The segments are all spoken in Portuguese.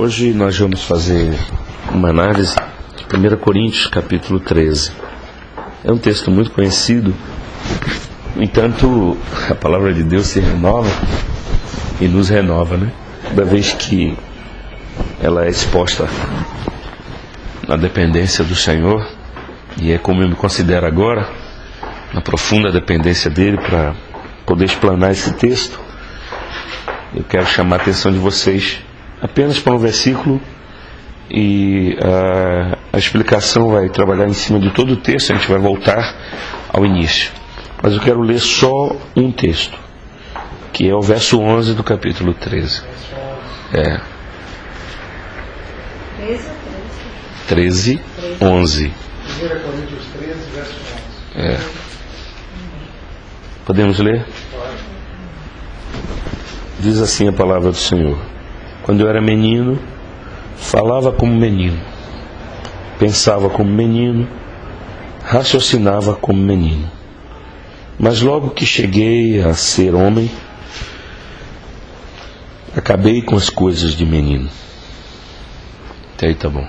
Hoje nós vamos fazer uma análise de 1 Coríntios, capítulo 13. É um texto muito conhecido, no entanto, a palavra de Deus se renova e nos renova, né? Toda vez que ela é exposta na dependência do Senhor, e é como eu me considero agora, na profunda dependência dele para poder explanar esse texto, eu quero chamar a atenção de vocês apenas para um versículo, e a explicação vai trabalhar em cima de todo o texto. A gente vai voltar ao início, mas eu quero ler só um texto, que é o verso 11 do capítulo 13. 13, 11. 1 Coríntios 13, verso 11. Podemos ler? Diz assim a palavra do Senhor: quando eu era menino, falava como menino, pensava como menino, raciocinava como menino. Mas logo que cheguei a ser homem, acabei com as coisas de menino. Até aí tá bom.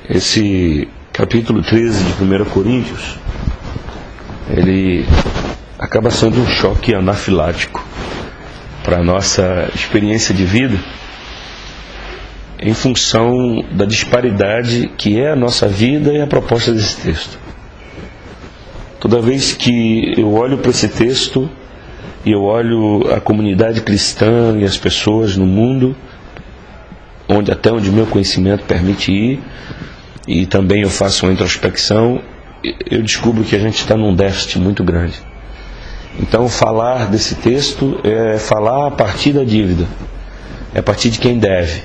Esse capítulo 13 de 1 Coríntios, ele acaba sendo um choque anafilático para a nossa experiência de vida, em função da disparidade que é a nossa vida e a proposta desse texto. Toda vez que eu olho para esse texto e eu olho a comunidade cristã e as pessoas no mundo, até onde meu conhecimento permite ir, e também eu faço uma introspecção, eu descubro que a gente está num déficit muito grande. Então, falar desse texto é falar a partir da dívida, é a partir de quem deve,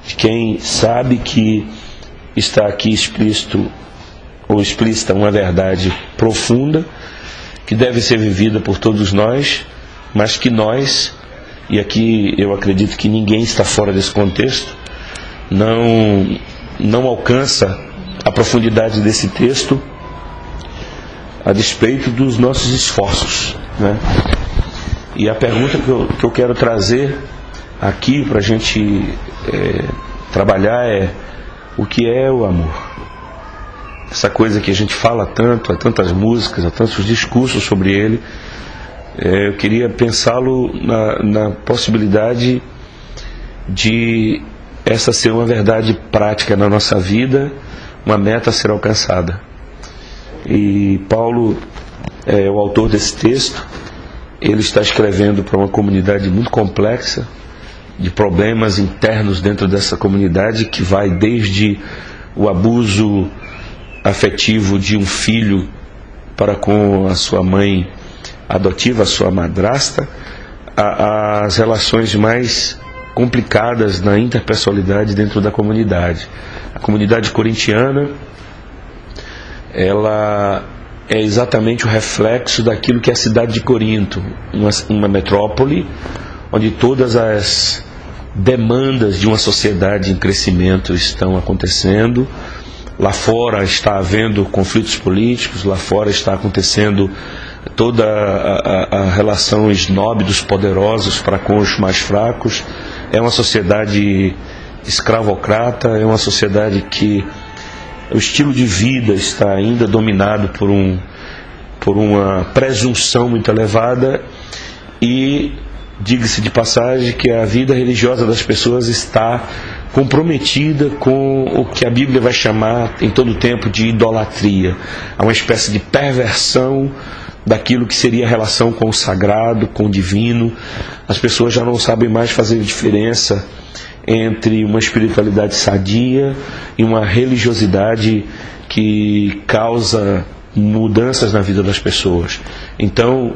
de quem sabe que está aqui explícito ou explícita uma verdade profunda que deve ser vivida por todos nós, mas que nós, e aqui eu acredito que ninguém está fora desse contexto, não alcança a profundidade desse texto a despeito dos nossos esforços, né? E a pergunta que eu quero trazer aqui para a gente trabalhar é: o que é o amor? Essa coisa que a gente fala tanto, há tantas músicas, há tantos discursos sobre ele, eu queria pensá-lo na possibilidade de essa ser uma verdade prática na nossa vida, uma meta a ser alcançada. E Paulo é o autor desse texto. Ele está escrevendo para uma comunidade muito complexa, de problemas internos dentro dessa comunidade, que vai desde o abuso afetivo de um filho para com a sua mãe adotiva, a sua madrasta, às relações mais complicadas na interpessoalidade dentro da comunidade. A comunidade corintiana, ela é exatamente o reflexo daquilo que é a cidade de Corinto, uma metrópole onde todas as demandas de uma sociedade em crescimento estão acontecendo. Lá fora está havendo conflitos políticos, lá fora está acontecendo toda a relação snob dos poderosos para com os mais fracos. É uma sociedade escravocrata, é uma sociedade que o estilo de vida está ainda dominado por uma presunção muito elevada, e diga-se de passagem que a vida religiosa das pessoas está comprometida com o que a Bíblia vai chamar em todo o tempo de idolatria. Há uma espécie de perversão daquilo que seria a relação com o sagrado, com o divino. As pessoas já não sabem mais fazer diferença entre uma espiritualidade sadia e uma religiosidade que causa mudanças na vida das pessoas. Então,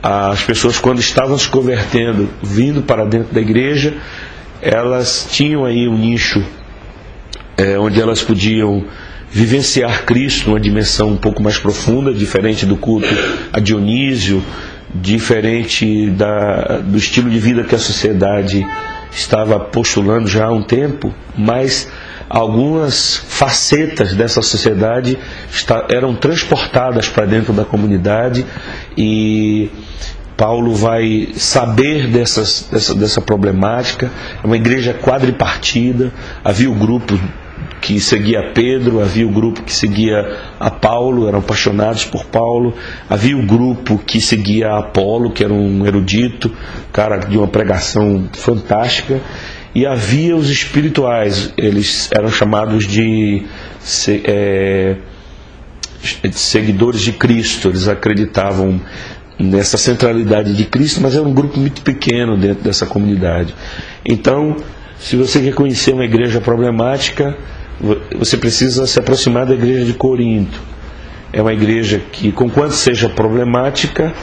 as pessoas, quando estavam se convertendo, vindo para dentro da igreja, elas tinham aí um nicho onde elas podiam vivenciar Cristo numa dimensão um pouco mais profunda, diferente do culto a Dionísio, diferente do estilo de vida que a sociedade estava postulando já há um tempo, mas algumas facetas dessa sociedade eram transportadas para dentro da comunidade, e Paulo vai saber dessa problemática. É uma igreja quadripartida. Havia o grupo que seguia Pedro, havia o grupo que seguia a Paulo, eram apaixonados por Paulo. Havia o grupo que seguia Apolo, que era um erudito, cara de uma pregação fantástica. E havia os espirituais, eles eram chamados de seguidores de Cristo. Eles acreditavam nessa centralidade de Cristo, mas era um grupo muito pequeno dentro dessa comunidade. Então, se você quer conhecer uma igreja problemática, você precisa se aproximar da igreja de Corinto. É uma igreja que, conquanto seja problemática,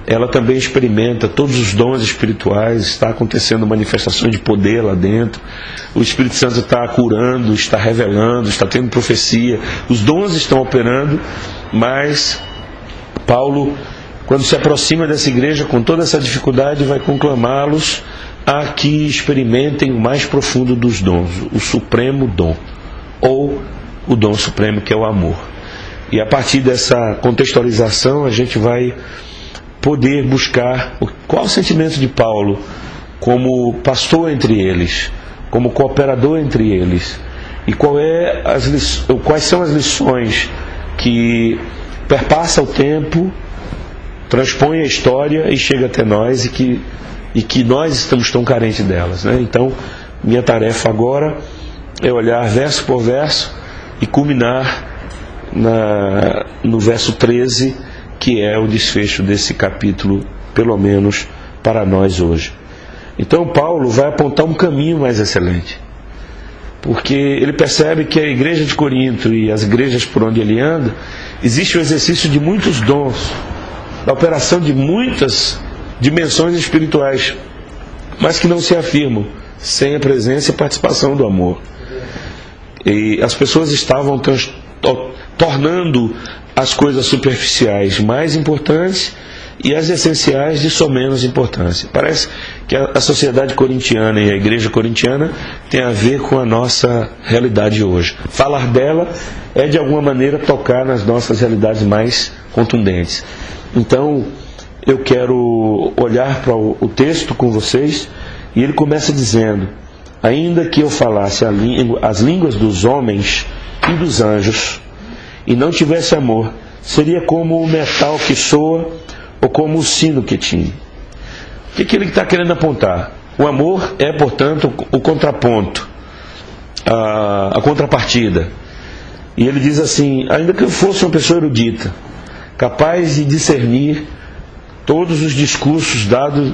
ela também experimenta todos os dons espirituais. Está acontecendo manifestações de poder lá dentro. O Espírito Santo está curando, está revelando, está tendo profecia. Os dons estão operando, mas Paulo, quando se aproxima dessa igreja com toda essa dificuldade, vai conclamá-los a que experimentem o mais profundo dos dons, o supremo dom, ou o dom supremo, que é o amor. E a partir dessa contextualização a gente vai poder buscar qual o sentimento de Paulo como pastor entre eles, como cooperador entre eles, e quais são as lições que perpassa o tempo, transpõe a história e chega até nós, e que nós estamos tão carentes delas, né? Então, minha tarefa agora é olhar verso por verso e culminar no verso 13, que é o desfecho desse capítulo, pelo menos para nós hoje. Então Paulo vai apontar um caminho mais excelente, porque ele percebe que a igreja de Corinto e as igrejas por onde ele anda, existe o exercício de muitos dons, da operação de muitas dimensões espirituais, mas que não se afirmam sem a presença e participação do amor. E as pessoas estavam tornando as coisas superficiais mais importantes e as essenciais de só menos importância. Parece que a sociedade corintiana e a igreja corintiana tem a ver com a nossa realidade hoje. Falar dela é de alguma maneira tocar nas nossas realidades mais contundentes. Então eu quero olhar para o texto com vocês, e ele começa dizendo: ainda que eu falasse as línguas dos homens e dos anjos e não tivesse amor, seria como o metal que soa ou como o sino que tine. O que ele está querendo apontar? O amor é, portanto, o contraponto, a contrapartida. E ele diz assim: ainda que eu fosse uma pessoa erudita, capaz de discernir todos os discursos dados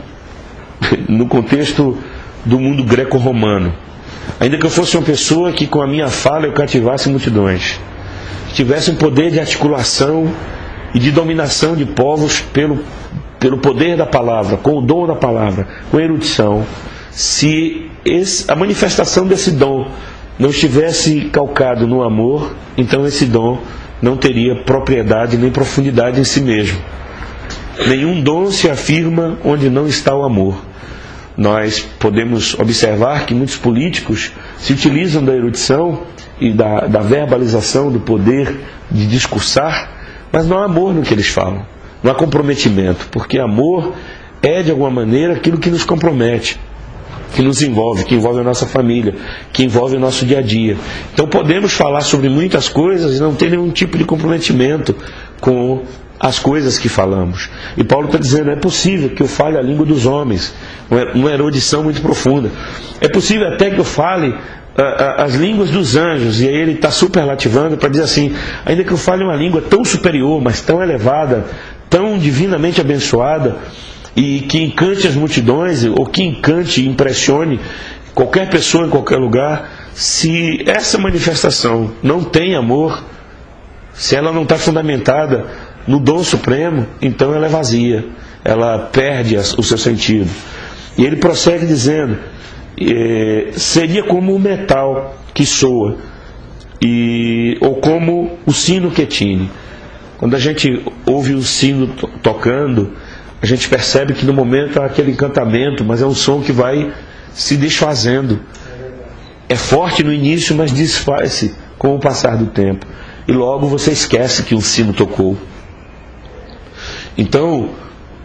no contexto do mundo greco-romano, ainda que eu fosse uma pessoa que com a minha fala eu cativasse multidões, que tivesse um poder de articulação e de dominação de povos pelo poder da palavra, com o dom da palavra, com a erudição, se a manifestação desse dom não estivesse calcado no amor, então esse dom não teria propriedade nem profundidade em si mesmo. Nenhum dom se afirma onde não está o amor. Nós podemos observar que muitos políticos se utilizam da erudição e da verbalização, do poder de discursar, mas não há amor no que eles falam, não há comprometimento, porque amor é de alguma maneira aquilo que nos compromete, que nos envolve, que envolve a nossa família, que envolve o nosso dia a dia. Então podemos falar sobre muitas coisas e não ter nenhum tipo de comprometimento com as coisas que falamos. E Paulo está dizendo: é possível que eu fale a língua dos homens, uma erudição muito profunda. É possível até que eu fale as línguas dos anjos. E aí ele está superlativando para dizer assim: ainda que eu fale uma língua tão superior, mas tão elevada, tão divinamente abençoada, e que encante as multidões, ou que encante e impressione qualquer pessoa em qualquer lugar, se essa manifestação não tem amor, se ela não está fundamentada no dom supremo, então ela é vazia, ela perde o seu sentido. E ele prossegue dizendo: seria como o metal que soa, ou como o sino que tine. Quando a gente ouve o sino tocando, a gente percebe que no momento há aquele encantamento, mas é um som que vai se desfazendo. É forte no início, mas desfaz-se com o passar do tempo, e logo você esquece que um sino tocou. Então,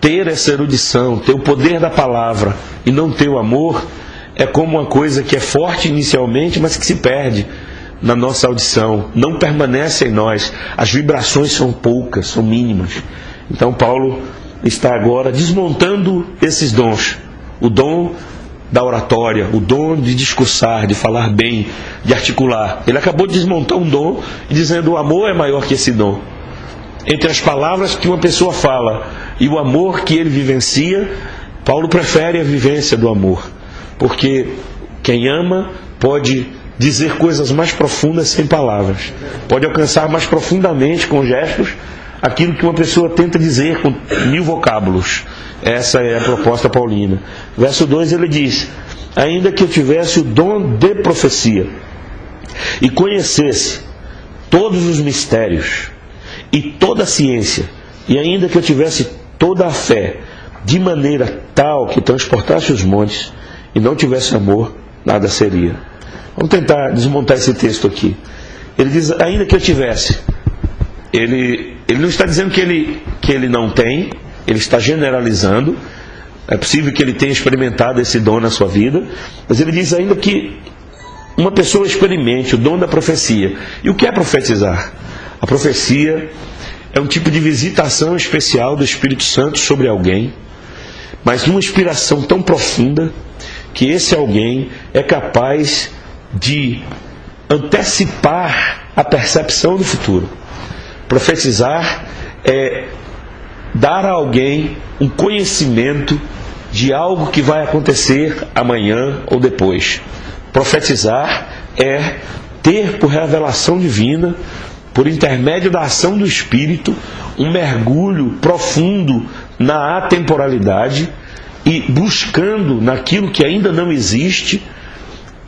ter essa erudição, ter o poder da palavra e não ter o amor, é como uma coisa que é forte inicialmente, mas que se perde na nossa audição, não permanece em nós. As vibrações são poucas, são mínimas. Então Paulo está agora desmontando esses dons. O dom da oratória, o dom de discursar, de falar bem, de articular. Ele acabou de desmontar um dom e dizendo: o amor é maior que esse dom. Entre as palavras que uma pessoa fala e o amor que ele vivencia, Paulo prefere a vivência do amor, porque quem ama pode dizer coisas mais profundas sem palavras, pode alcançar mais profundamente com gestos aquilo que uma pessoa tenta dizer com 1000 vocábulos. Essa é a proposta paulina. Verso 2 ele diz: ainda que eu tivesse o dom de profecia e conhecesse todos os mistérios e toda a ciência, e ainda que eu tivesse toda a fé, de maneira tal que transportasse os montes, e não tivesse amor, nada seria. Vamos tentar desmontar esse texto aqui. Ele diz: ainda que eu tivesse. Ele não está dizendo que ele não tem, ele está generalizando. É possível que ele tenha experimentado esse dom na sua vida, mas ele diz ainda que uma pessoa experimente o dom da profecia. E o que é profetizar? A profecia é um tipo de visitação especial do Espírito Santo sobre alguém, mas uma inspiração tão profunda que esse alguém é capaz de antecipar a percepção do futuro. Profetizar é dar a alguém um conhecimento de algo que vai acontecer amanhã ou depois. Profetizar é ter por revelação divina, por intermédio da ação do Espírito, um mergulho profundo na atemporalidade e buscando naquilo que ainda não existe,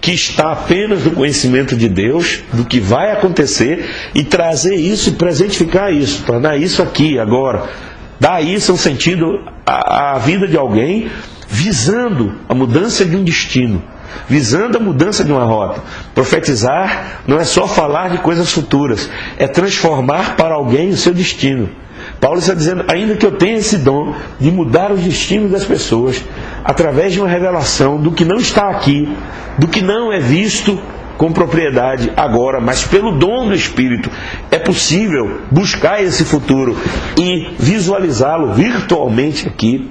que está apenas no conhecimento de Deus, do que vai acontecer, e trazer isso e presentificar isso, tornar isso aqui, agora. Dar isso um sentido à vida de alguém, visando a mudança de um destino, visando a mudança de uma rota. Profetizar não é só falar de coisas futuras, é transformar para alguém o seu destino. Paulo está dizendo: ainda que eu tenha esse dom de mudar os destinos das pessoas, através de uma revelação do que não está aqui, do que não é visto com propriedade agora, mas pelo dom do Espírito, é possível buscar esse futuro e visualizá-lo virtualmente aqui.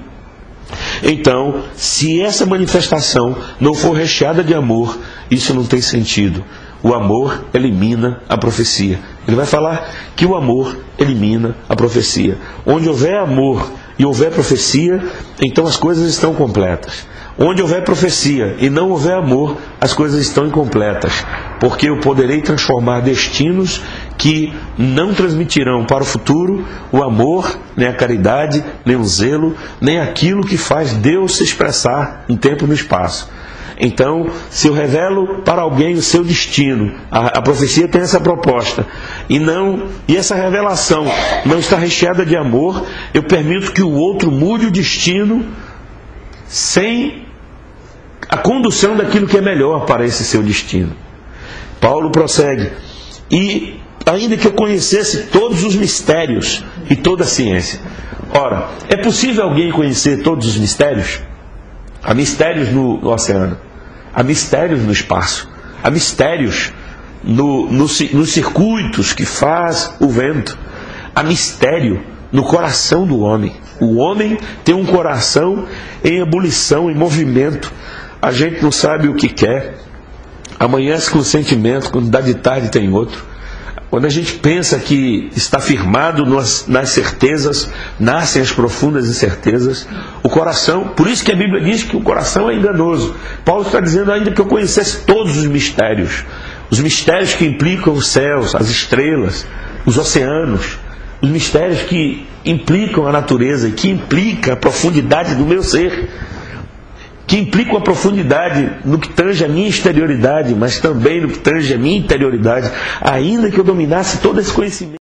Então, se essa manifestação não for recheada de amor, isso não tem sentido. O amor elimina a profecia. Ele vai falar que o amor elimina a profecia. Onde houver amor e houver profecia, então as coisas estão completas. Onde houver profecia e não houver amor, as coisas estão incompletas, porque eu poderei transformar destinos que não transmitirão para o futuro o amor, nem a caridade, nem o zelo, nem aquilo que faz Deus se expressar em tempo e no espaço. Então, se eu revelo para alguém o seu destino, a profecia tem essa proposta, e essa revelação não está recheada de amor, eu permito que o outro mude o destino sem a condução daquilo que é melhor para esse seu destino. Paulo prossegue: e ainda que eu conhecesse todos os mistérios e toda a ciência. Ora, é possível alguém conhecer todos os mistérios? Há mistérios no oceano, há mistérios no espaço, há mistérios nos circuitos que faz o vento, há mistério no coração do homem. O homem tem um coração em ebulição, em movimento. A gente não sabe o que quer. Amanhece com um sentimento, quando dá de tarde tem outro. Quando a gente pensa que está firmado nas certezas, nascem as profundas incertezas. O coração, por isso que a Bíblia diz que o coração é enganoso. Paulo está dizendo: ainda que eu conhecesse todos os mistérios que implicam os céus, as estrelas, os oceanos, os mistérios que implicam a natureza e que implicam a profundidade do meu ser, que implicam a profundidade no que tange a minha exterioridade, mas também no que tange a minha interioridade, ainda que eu dominasse todo esse conhecimento.